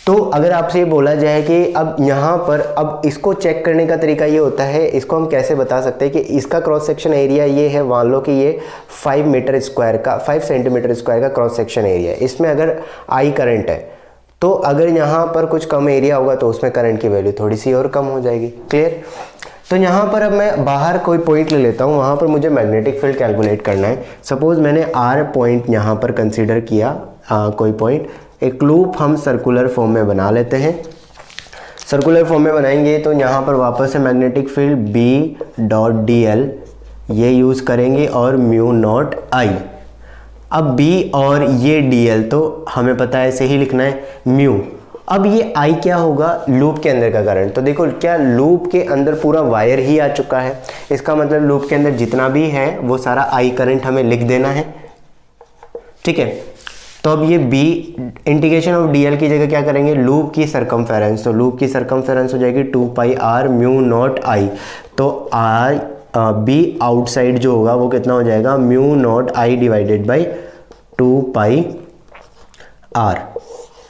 तो अगर आपसे ये बोला जाए कि अब यहाँ पर अब इसको चेक करने का तरीका ये होता है, इसको हम कैसे बता सकते हैं कि इसका क्रॉस सेक्शन एरिया ये है, मान लो कि ये 5 मीटर स्क्वायर का 5 सेंटीमीटर स्क्वायर का क्रॉस सेक्शन एरिया है, इसमें अगर आई करंट है तो अगर यहाँ पर कुछ कम एरिया होगा तो उसमें करंट की वैल्यू थोड़ी सी और कम हो जाएगी। क्लियर। तो यहाँ पर अब मैं बाहर कोई पॉइंट ले लेता हूँ, वहाँ पर मुझे मैग्नेटिक फील्ड कैलकुलेट करना है। सपोज मैंने आर पॉइंट यहाँ पर कंसिडर किया, कोई पॉइंट, एक लूप हम सर्कुलर फॉर्म में बना लेते हैं। सर्कुलर फॉर्म में बनाएंगे तो यहाँ पर वापस से magnetic field b dot D l ये यूज़ करेंगे और म्यू नॉट आई। अब बी और ये डी एल तो हमें पता है ऐसे ही लिखना है म्यू, अब ये आई क्या होगा, लूप के अंदर का करंट। तो देखो क्या लूप के अंदर पूरा वायर ही आ चुका है, इसका मतलब लूप के अंदर जितना भी है वो सारा आई करंट हमें लिख देना है, ठीक है। तो अब ये b integration of d l की जगह क्या करेंगे, लूप की सरकमफेरेंस, तो लूप की सरकमफेरेंस हो जाएगी 2 पाई आर म्यू नॉट आई। तो आर बी आउटसाइड जो होगा वो कितना हो जाएगा, mu naught I divided by 2 pi r.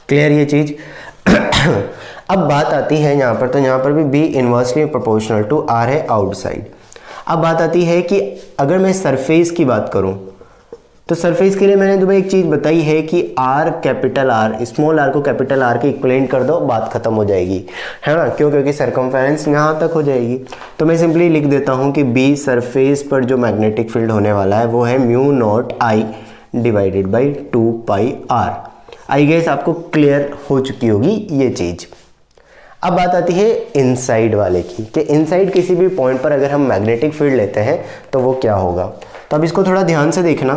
Clear ये चीज। अब बात आती है यहाँ पर, तो यहाँ पर भी b inversely proportional to r है आउटसाइड। अब बात आती है कि अगर मैं सरफेस की बात करूँ तो सरफेस के लिए मैंने तुम्हें एक चीज़ बताई है कि r capital r, small r को कैपिटल आर के इक्विवेलेंट कर दो, बात खत्म हो जाएगी, है ना। क्यों, क्योंकि सरकमफेरेंस यहाँ तक हो जाएगी। तो मैं सिंपली लिख देता हूँ कि बी सरफेस पर जो मैग्नेटिक फील्ड होने वाला है वो है mu naught I divided by 2 pi r. I guess आपको क्लियर हो चुकी होगी ये चीज़। अब बात आती है इनसाइड वाले की, कि इनसाइड किसी भी पॉइंट पर अगर हम मैग्नेटिक फील्ड लेते हैं तो वो क्या होगा। तो अब इसको थोड़ा ध्यान से देखना,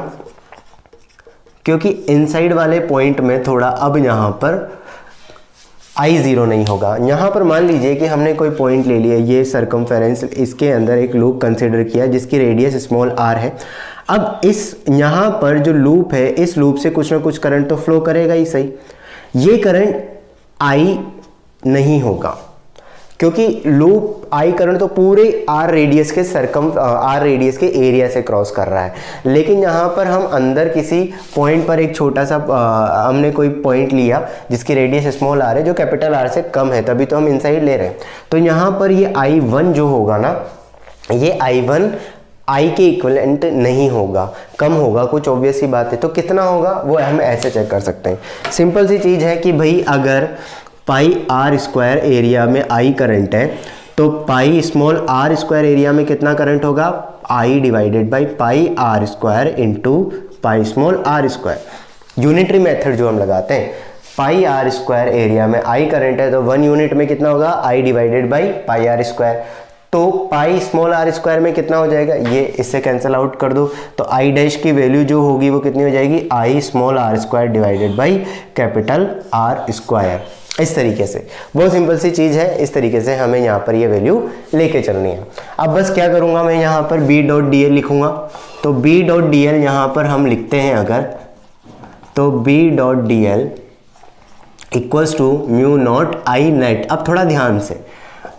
क्योंकि इनसाइड वाले पॉइंट में थोड़ा अब यहाँ पर आई ज़ीरो नहीं होगा। यहाँ पर मान लीजिए कि हमने कोई पॉइंट ले लिया, ये सरकमफेरेंस, इसके अंदर एक लूप कंसीडर किया जिसकी रेडियस स्मॉल आर है। अब इस यहाँ पर जो लूप है, इस लूप से कुछ ना कुछ करंट तो फ्लो करेगा ही सही। ये करंट आई नहीं होगा, क्योंकि लूप आई करंट तो पूरे आर रेडियस के एरिया से क्रॉस कर रहा है। लेकिन यहाँ पर हम अंदर किसी पॉइंट पर एक छोटा सा हमने कोई पॉइंट लिया जिसकी रेडियस स्मॉल आर है, जो कैपिटल आर से कम है, तभी तो हम इनसाइड ले रहे हैं। तो यहाँ पर ये I1 जो होगा ना, ये I1 आई के इक्विवेलेंट नहीं होगा, कम होगा, कुछ ऑब्वियस सी बात है। तो कितना होगा वो हम ऐसे चेक कर सकते हैं। सिंपल सी चीज़ है कि भाई अगर पाई आर स्क्वायर एरिया में आई करंट है तो pi small are square area में कितना करंट होगा, I divided by pi are square into pi small are square. Unitary method जो हम लगाते हैं, पाई आर स्क्वायर एरिया में आई करंट है तो 1 यूनिट में कितना होगा, I divided by pi are square. तो पाई स्मॉल आर स्क्वायर में कितना हो जाएगा, ये इससे कैंसिल आउट कर दो, तो आई डैश की वैल्यू जो होगी वो कितनी हो जाएगी, I small are square divided by capital are square. इस तरीके से, बहुत सिंपल सी चीज़ है, इस तरीके से हमें यहाँ पर ये वैल्यू लेके चलनी है। अब बस क्या करूँगा, मैं यहाँ पर बी डॉट डी एल लिखूँगा। तो बी डॉट डी एल यहाँ पर हम लिखते हैं अगर, तो b dot D l equals to mu naught I net. अब थोड़ा ध्यान से,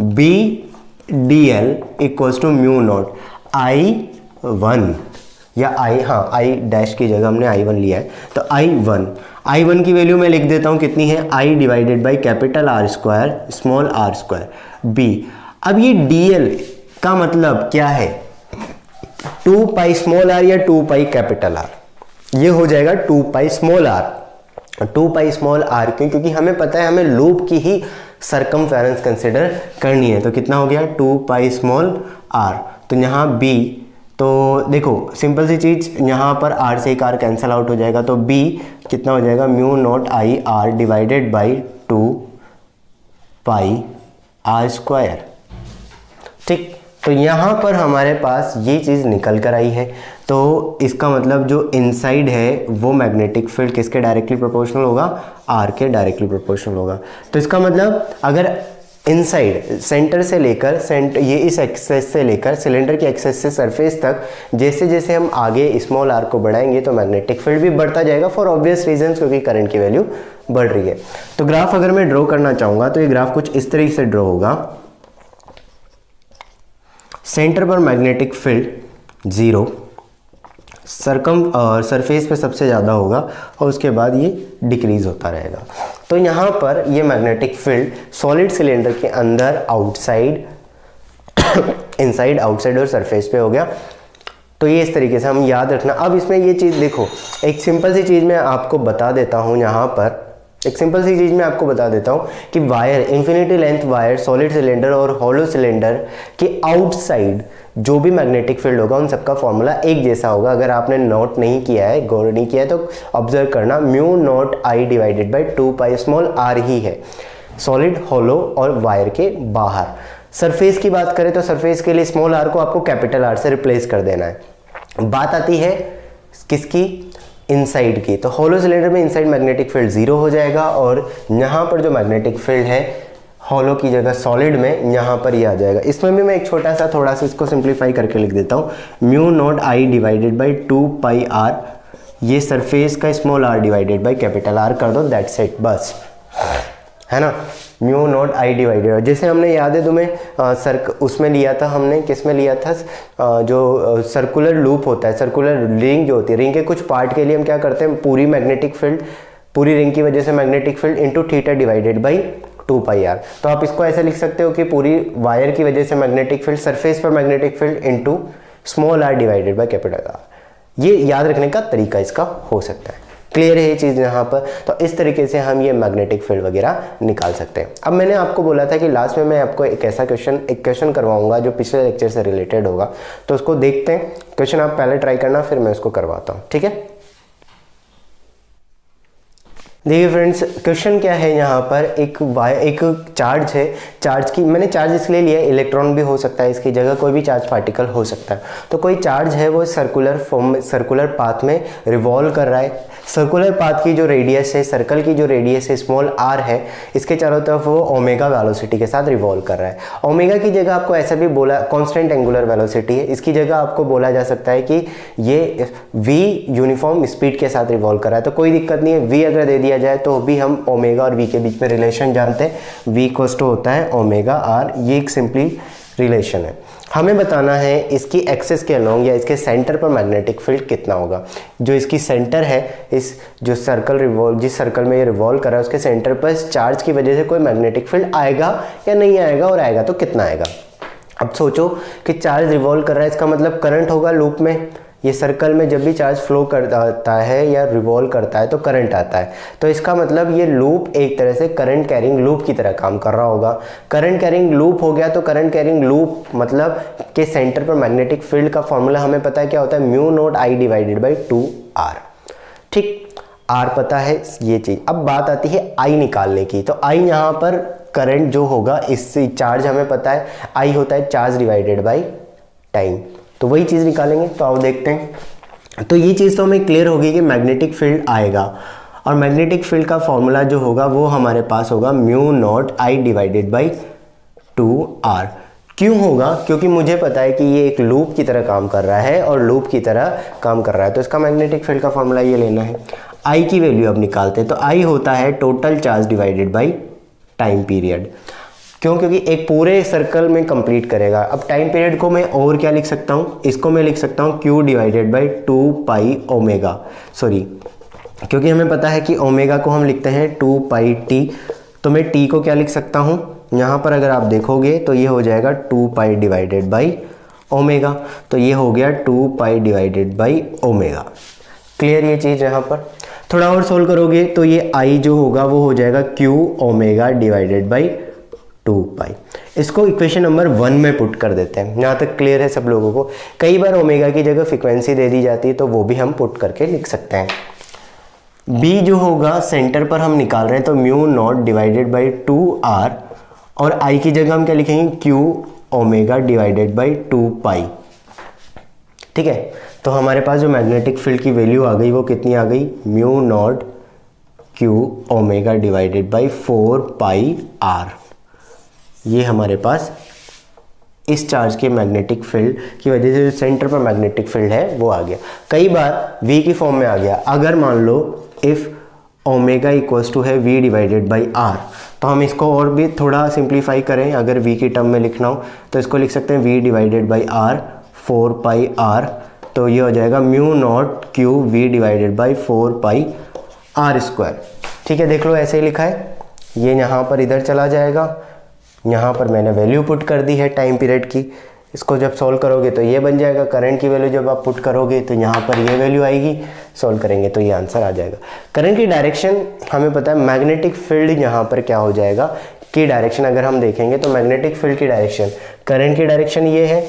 b d l equals to mu naught I1 या आई डैश की जगह हमने I1 लिया है, तो I1 की वैल्यू मैं लिख देता हूँ कितनी है, I divided by capital are square small are square B. अब ये dl का मतलब क्या है, 2 पाई स्मॉल आर या 2 पाई कैपिटल आर, ये हो जाएगा 2 pi small r. 2 pi small r क्यों, क्योंकि हमें पता है हमें लूप की ही सरकमफेरेंस कंसिडर करनी है। तो कितना हो गया, 2 पाई स्मॉल आर। तो यहाँ b, तो देखो सिंपल सी चीज़, यहाँ पर r से एक r कैंसिल आउट हो जाएगा, तो b कितना हो जाएगा, mu naught I r divided by 2 pi are square. ठीक, तो यहाँ पर हमारे पास ये चीज़ निकल कर आई है। तो इसका मतलब जो इनसाइड है वो मैग्नेटिक फील्ड किसके डायरेक्टली प्रोपोर्शनल होगा, आर के डायरेक्टली प्रोपोर्शनल होगा। तो इसका मतलब अगर इनसाइड सेंटर से लेकर ये इस एक्सेस से लेकर सिलेंडर की एक्सेस से सरफेस तक जैसे जैसे हम आगे स्मॉल आर को बढ़ाएंगे तो मैग्नेटिक फील्ड भी बढ़ता जाएगा, फॉर ऑब्वियस रीजंस, क्योंकि करंट की वैल्यू बढ़ रही है। तो ग्राफ अगर मैं ड्रॉ करना चाहूँगा तो ये ग्राफ कुछ इस तरीके से ड्रॉ होगा। सेंटर पर मैग्नेटिक फील्ड 0, सरफेस पे सबसे ज़्यादा होगा और उसके बाद ये डिक्रीज होता रहेगा। तो यहाँ पर ये मैग्नेटिक फील्ड सॉलिड सिलेंडर के अंदर आउटसाइड, इनसाइड, आउटसाइड और सरफेस पे हो गया। तो ये इस तरीके से हम याद रखना। अब इसमें ये चीज़ देखो, एक सिंपल सी चीज़ मैं आपको बता देता हूँ, यहाँ पर एक सिंपल सी चीज़ मैं आपको बता देता हूँ कि wire, infinity length wire, solid cylinder और हॉलो सिलेंडर के आउटसाइड जो भी मैग्नेटिक फील्ड होगा उन सबका फॉर्मूला एक जैसा होगा। अगर आपने नोट नहीं किया है, गौर नहीं किया है, तो ऑब्जर्व करना, mu naught I divided by 2 pi small R ही है सॉलिड, हॉलो और वायर के बाहर। सरफेस की बात करें तो सरफेस के लिए स्मॉल आर को आपको कैपिटल आर से रिप्लेस कर देना है। बात आती है किसकी, इनसाइड की, तो होलो सिलेंडर में इनसाइड मैग्नेटिक फील्ड 0 हो जाएगा और यहाँ पर जो मैग्नेटिक फील्ड है हॉलो की जगह सॉलिड में यहाँ पर ये आ जाएगा। इसमें भी मैं एक छोटा सा थोड़ा सा इसको सिंप्लीफाई करके लिख देता हूँ, mu naught I divided by 2 pi r, ये सरफेस का small r divided by capital R कर दो, दैट्स इट, बस, है ना। म्यू नॉट आई डिवाइडेड, जैसे हमने याद है तुम्हें उसमें लिया था, हमने किस में लिया था, जो सर्कुलर लूप होता है, सर्कुलर रिंग जो होती है, रिंग के कुछ पार्ट के लिए हम क्या करते हैं, पूरी मैग्नेटिक फील्ड, पूरी रिंग की वजह से magnetic field into theta divided by 2 pi r. तो आप इसको ऐसे लिख सकते हो कि पूरी वायर की वजह से मैग्नेटिक फील्ड, सरफेस पर magnetic field into small r divided by capital R। ये याद रखने का तरीका इसका हो सकता है। क्लियर है ये चीज़ यहाँ पर? तो इस तरीके से हम ये मैग्नेटिक फील्ड वगैरह निकाल सकते हैं। अब मैंने आपको बोला था कि लास्ट में मैं आपको एक ऐसा क्वेश्चन करवाऊंगा जो पिछले लेक्चर से रिलेटेड होगा, तो उसको देखते हैं। क्वेश्चन आप पहले ट्राई करना, फिर मैं उसको करवाता हूँ, ठीक है। देखिए फ्रेंड्स, क्वेश्चन क्या है, यहाँ पर एक चार्ज है, चार्ज की मैंने चार्ज इसलिए लिया, इलेक्ट्रॉन भी हो सकता है इसकी जगह, कोई भी चार्ज पार्टिकल हो सकता है। तो कोई चार्ज है वो सर्कुलर पाथ में रिवॉल्व कर रहा है। सर्कुलर पाथ की जो रेडियस है, सर्कल की जो रेडियस है स्मॉल r है, इसके चारों तरफ वो ओमेगा वेलोसिटी के साथ रिवॉल्व कर रहा है। ओमेगा की जगह आपको ऐसा भी बोला, कांस्टेंट एंगुलर वेलोसिटी है, इसकी जगह आपको बोला जा सकता है कि ये v यूनिफॉर्म स्पीड के साथ रिवॉल्व कर रहा है। तो कोई दिक्कत नहीं है, v अगर दे दिया जाए तो भी हम ओमेगा और v के बीच में रिलेशन जानते हैं, v इक्वल्स टू होता है ओमेगा r, ये एक सिंपली रिलेशन है। हमें बताना है इसकी एक्सिस के अलोंग या इसके सेंटर पर मैग्नेटिक फील्ड कितना होगा। जो इसकी सेंटर है, इस जो जिस सर्कल में ये रिवॉल्व कर रहा है, उसके सेंटर पर इस चार्ज की वजह से कोई मैग्नेटिक फील्ड आएगा या नहीं आएगा, और आएगा तो कितना आएगा। अब सोचो कि चार्ज रिवॉल्व कर रहा है, इसका मतलब करंट होगा लूप में। ये सर्कल में जब भी चार्ज फ्लो करता है या रिवॉल्व करता है तो करंट आता है, तो इसका मतलब ये लूप एक तरह से करंट कैरिंग लूप की तरह काम कर रहा होगा। करंट कैरिंग लूप हो गया तो करंट कैरिंग लूप मतलब के सेंटर पर मैग्नेटिक फील्ड का फॉर्मूला हमें पता है क्या होता है, mu naught I divided by 2r। ठीक, r पता है ये चीज़। अब बात आती है I निकालने की, तो I यहाँ पर करंट जो होगा, इससे चार्ज हमें पता है I होता है चार्ज डिवाइडेड बाई टाइम, तो वही चीज़ निकालेंगे। तो आओ देखते हैं। तो ये चीज़ तो हमें क्लियर होगी कि मैग्नेटिक फील्ड आएगा, और मैग्नेटिक फील्ड का फॉर्मूला जो होगा वो हमारे पास होगा mu naught I divided by 2r। क्यों होगा? क्योंकि मुझे पता है कि ये एक लूप की तरह काम कर रहा है और लूप की तरह काम कर रहा है, तो इसका मैग्नेटिक फील्ड का फॉर्मूला ये लेना है। I की वैल्यू अब निकालते हैं, तो I होता है total charge divided by time period. क्यों? क्योंकि एक पूरे सर्कल में कंप्लीट करेगा। अब टाइम पीरियड को मैं और क्या लिख सकता हूँ, इसको मैं लिख सकता हूँ Q divided by 2 pi omega, sorry, क्योंकि हमें पता है कि ओमेगा को हम लिखते हैं 2 पाई t, तो मैं t को क्या लिख सकता हूँ, यहाँ पर अगर आप देखोगे तो ये हो जाएगा 2 पाई डिवाइडेड बाई ओमेगा, तो ये हो गया 2 पाई डिवाइडेड बाई ओमेगा। क्लियर ये चीज़? यहाँ पर थोड़ा और सोल्व करोगे तो ये I जो होगा वो हो जाएगा Q ओमेगा डिवाइडेड बाई 2 पाई। इसको इक्वेशन नंबर 1 में पुट कर देते हैं। यहाँ तक क्लियर है सब लोगों को? कई बार ओमेगा की जगह फ्रीक्वेंसी दे दी जाती है, तो वो भी हम पुट करके लिख सकते हैं। B जो होगा सेंटर पर हम निकाल रहे हैं, तो mu naught divided by 2r, और I की जगह हम क्या लिखेंगे, Q ओमेगा डिवाइडेड बाई 2 पाई। ठीक है, तो हमारे पास जो मैग्नेटिक फील्ड की वैल्यू आ गई वो कितनी आ गई, mu naught Q omega divided by 4 pi r। ये हमारे पास इस चार्ज के मैग्नेटिक फील्ड की वजह से जो सेंटर पर मैग्नेटिक फील्ड है वो आ गया। कई बार v की फॉर्म में आ गया। अगर मान लो इफ़ ओमेगा इक्वल्स टू है v डिवाइडेड बाई r, तो हम इसको और भी थोड़ा सिंप्लीफाई करें। अगर v की टर्म में लिखना हो तो इसको लिख सकते हैं v divided by r 4 pi r, तो ये हो जाएगा mu not Q v divided by 4 pi r square. ठीक है, देख लो ऐसे ही लिखा है। ये यहाँ पर इधर चला जाएगा, यहाँ पर मैंने वैल्यू पुट कर दी है टाइम पीरियड की। इसको जब सॉल्व करोगे तो ये बन जाएगा। करंट की वैल्यू जब आप पुट करोगे तो यहाँ पर ये वैल्यू आएगी, सॉल्व करेंगे तो ये आंसर आ जाएगा। करंट की डायरेक्शन हमें पता है, मैग्नेटिक फील्ड यहाँ पर क्या हो जाएगा की डायरेक्शन अगर हम देखेंगे तो मैग्नेटिक फील्ड की डायरेक्शन, करंट की डायरेक्शन ये है,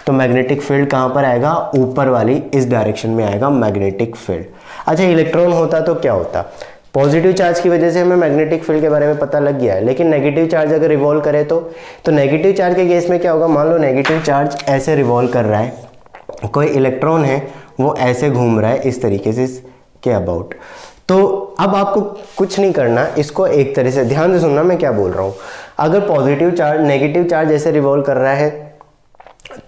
तो मैग्नेटिक फील्ड कहाँ पर आएगा, ऊपर वाली इस डायरेक्शन में आएगा मैग्नेटिक फील्ड। अच्छा, इलेक्ट्रॉन होता तो क्या होता, पॉजिटिव चार्ज की वजह से हमें मैग्नेटिक फील्ड के बारे में पता लग गया है, लेकिन नेगेटिव चार्ज अगर रिवॉल्व करे तो नेगेटिव चार्ज के केस में क्या होगा, मान लो नेगेटिव चार्ज ऐसे रिवॉल्व कर रहा है, कोई इलेक्ट्रॉन है वो ऐसे घूम रहा है इस तरीके से, के अबाउट। तो अब आपको कुछ नहीं करना, इसको एक तरह से ध्यान से सुनना मैं क्या बोल रहा हूँ। अगर पॉजिटिव चार्ज नेगेटिव चार्ज ऐसे रिवॉल्व कर रहा है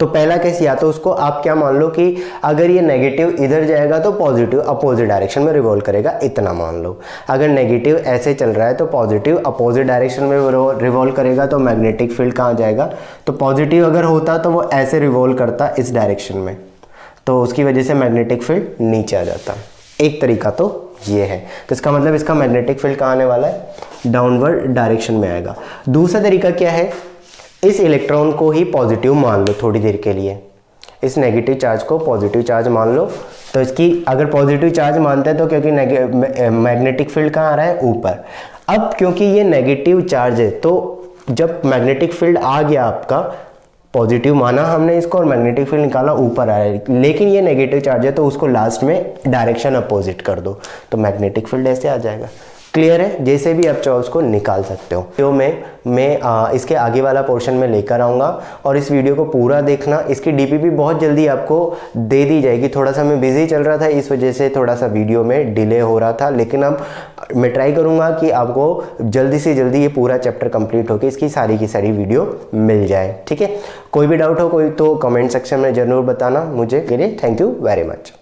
तो पहला केस या तो उसको आप क्या मान लो कि अगर ये नेगेटिव इधर जाएगा तो पॉजिटिव अपोजिट डायरेक्शन में रिवॉल्व करेगा, इतना मान लो। अगर नेगेटिव ऐसे चल रहा है तो पॉजिटिव अपोजिट डायरेक्शन में रिवॉल्व करेगा, तो मैग्नेटिक फील्ड कहाँ जाएगा, तो पॉजिटिव अगर होता तो वो ऐसे रिवॉल्व करता इस डायरेक्शन में, तो उसकी वजह से मैग्नेटिक फील्ड नीचे आ जाता। एक तरीका तो ये है, तो इसका मतलब इसका मैग्नेटिक फील्ड कहाँ आने वाला है, डाउनवर्ड डायरेक्शन में आएगा। दूसरा तरीका क्या है, इस इलेक्ट्रॉन को ही पॉजिटिव मान लो थोड़ी देर के लिए, इस नेगेटिव चार्ज को पॉजिटिव चार्ज मान लो। तो इसकी अगर पॉजिटिव चार्ज मानते हैं तो क्योंकि मैग्नेटिक फील्ड कहाँ आ रहा है, ऊपर। अब क्योंकि ये नेगेटिव चार्ज है तो जब मैग्नेटिक फील्ड आ गया आपका, पॉजिटिव माना हमने इसको और मैग्नेटिक फील्ड निकाला, ऊपर आया, लेकिन ये नेगेटिव चार्ज है तो उसको लास्ट में डायरेक्शन अपोजिट कर दो तो मैग्नेटिक फील्ड ऐसे आ जाएगा। क्लियर है, जैसे भी आप चाहो उसको निकाल सकते हो। वीडियो में मैं इसके आगे वाला पोर्शन में लेकर आऊँगा और इस वीडियो को पूरा देखना। इसकी डीपीपी बहुत जल्दी आपको दे दी जाएगी। थोड़ा सा मैं बिजी चल रहा था, इस वजह से थोड़ा सा वीडियो में डिले हो रहा था, लेकिन अब मैं ट्राई करूँगा कि आपको जल्दी से जल्दी ये पूरा चैप्टर कंप्लीट होकर इसकी सारी की सारी वीडियो मिल जाए। ठीक है, कोई भी डाउट हो कोई तो कमेंट सेक्शन में ज़रूर बताना मुझे। के लिए थैंक यू वेरी मच।